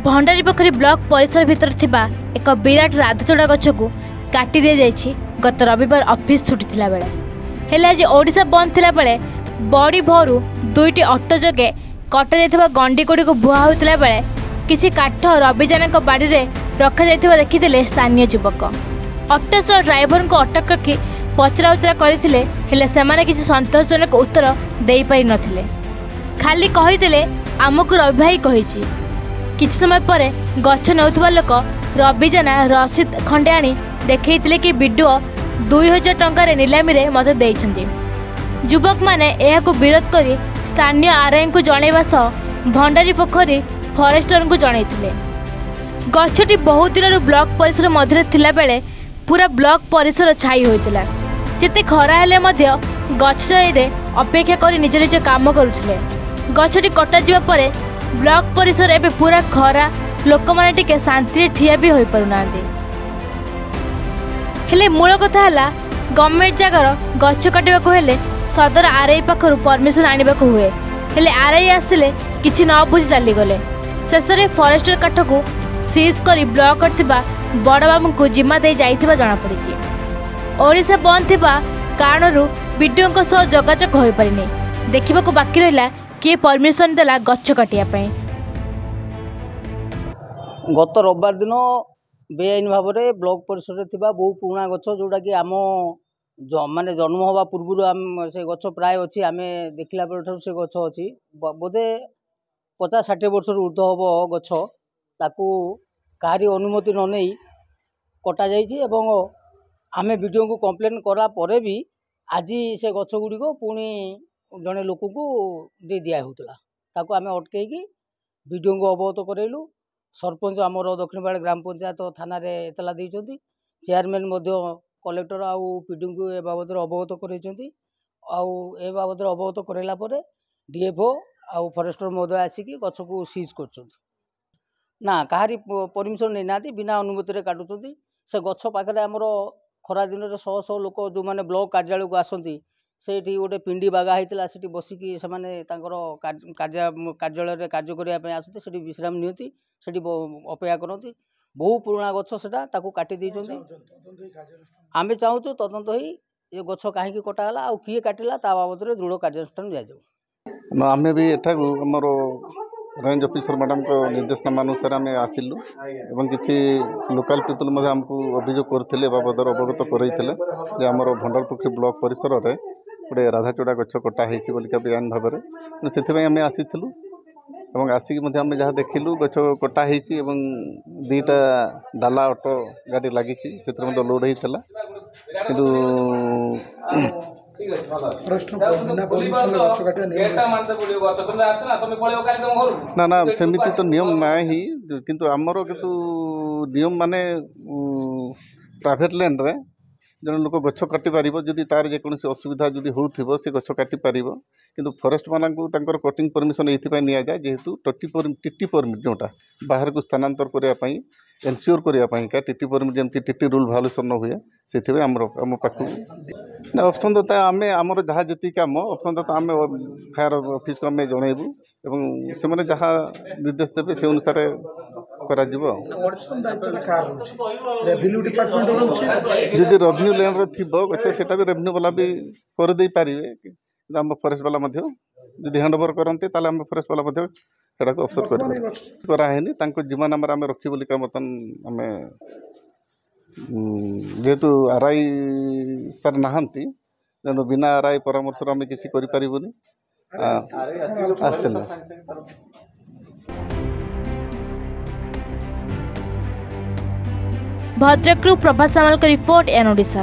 भंडारी पोखरी block परिसर भितर थिबा एक विराट राधाचूड़ा गछ को काटी दि जाइछि गत रविवार ऑफिस छुटी थिला बेले हेले आज ओडिशा बंद थिला बेले बड़ी भोरू दुईटी ऑटो जगे कटा जाइथिबा गंडी गुडी को बुआ होतिला बेले किछि काठ रविजानक बाड़ी रे रखा जाइथिबा देखिथिले स्थानीय युवक। ऑटो सह ड्राइवर को अटक रखी पचरा उचरा करथिले हेले सेमाने किछि संतोषजनक उत्तर देई पारि नथिले। खाली कहिदेले आमको रवि भाई कहिछि। किछि समय पर गछ नेउथबा लोक रविजाना रसीद खंडे आनी देखैतिले कि वीडियो 2000 टंका रे नीलामी रे मते देइछन्ती। युवक माने एहाको विरोध करी स्थानीय आरआई को जणाइबा सह भंडारी पोखरी फॉरेस्टर को जणाइतिले। गछटी बहुत दिन ब्लॉक परिसर मध्य थिला बेले पूरा ब्लॉक परिसर छाई होइतिला। जेते खरा हेले मध्य गछ रे अपेक्षा करी निज निज काम करुथिले। गछटी कटा जिबा परे ब्लॉक परिसर एबे पूरा खरा लोक माने टिके शांति ठिया भी होई परुनांती। हेले मूल कथा हला गवर्नमेंट जागर गछ काटिबा को हेले सदर आरआई पाखरु परमिशन आनिबा को हुए हेले आरआई आसिले किछि न बुझी चली गले। शेषरे फॉरेस्टर काठ को सीज करी ब्लॉक करथिबा बड़ बाबू को जिम्मा दे जाइथिबा जणा पड़िछि। ओडिशा बंद थिबा कारणरू वीडियो को सह जोगाजोग होई परिनी। देखिबा को बाकी रहला किए परमिशन देला गछ काटिया पई। गत रविवार दिन बेआईन भाव में ब्लॉक परिसर थिबा बहु पुराना गछ जोटा कि आम माने जन्म हवा पूर्व आम से गछ प्राय अच्छी आम देखला बेलू से गछ अच्छी बोधे 50-60 वर्ष ऊर्ध हम गछ ताकू कहारी अनुमति न नहीं कटा जाइए आम वीडियो को कंप्लेन करा परे भी आज से गछ गुड़िक पुणी जड़े लोक को दे दिया होता ताकू आम अटकई वीडियो को अवगत करैलु। सरपंच आमर दक्षिण पाड़ ग्राम पंचायत थाना रे एतला देइछन्ती। चेयरमैन कलेक्टर आउ पीडी को ए बाबद अवगत करैछन्ती। आउ ए बाबद अवगत करैला परे डीएफओ आउ फॉरेस्टर महोदय आसिकी गछ को सीज करछन्ती। ना कहारी परमिशन नै नाती बिना अनुमति रे काटुछन्ती। से गछ पाखरे आमर खरा दिन रे 100 लोक जो माने ब्लॉक कार्यालय को आसंती सेठी गोटे पिंडी बागा होता से बसिकी से कार्यालय रे कार्य करने आसते से विश्राम नियंती से अपेक्षा करती। बहु पुराना गछ से काटी देइछन्ती। आमे चाहूँ तदंत हो ये गछ कहीं कटाला आ किए काटिला ता बाबद में दृढ़ कार्यानुष्ठान दिया। आम भी एमर रेंज ऑफिसर मैडम को निर्देशनामा अनुसार आम आसिलु एवं किसी लोकल पीपल आमको अभियोग करते बाबद अवगत करते आमर भंडारी पोखरी ब्लॉक परिसर में गोटे राधाचूड़ा गछ कटा होगा बेआईन भाव में से आम आसीलु एवं आसिक आम जहाँ देखिलु गछ कटा हो दीटा डाला ऑटो गाड़ी लगी से लोड होता किंतु ना ना सेमिति तो नियम ना ही किंतु आमर किंतु नियम माने प्राइवेट लैंड रे जन लोक गछ काटी पारिबो जदि तार जेकोसी असुविधा जदि होउथिबो से गछ काटी पारिबो किंतु फॉरेस्ट मानकु तांकर कटिंग परमिशन एथि निया जाए जेहेतु टीटी परमिट जोटा बाहर को स्थानांतर करने पई एनश्योर करने पई का टीटी परमिट जमती टीटी रूल भायोलेशन न हुए से आम पाखु ना ऑप्शन दाता आम आमर जहाँ जी कम ऑप्शन दाता आम फायर ऑफिस को आम जनइबू एवं से मैंने जहाँ निर्देश देवे से अनुसार जदि रेवेन्यू लैंड थी गच्छे से रेवेन्यू वाला भी करदे पारे आम फॉरेस्ट वाला जदि हैंड ओवर करते आम फॉरेस्ट वाला को अवसर करानी जिम्मा नाम आम रखी बोलिका बर्तमान आम जेहेतु आरआई सर नहांती तेणु बिना आरआई परामर्श आम किसी करें आसते भद्रकरू प्रभात सामल का रिपोर्ट एन ओडिशा।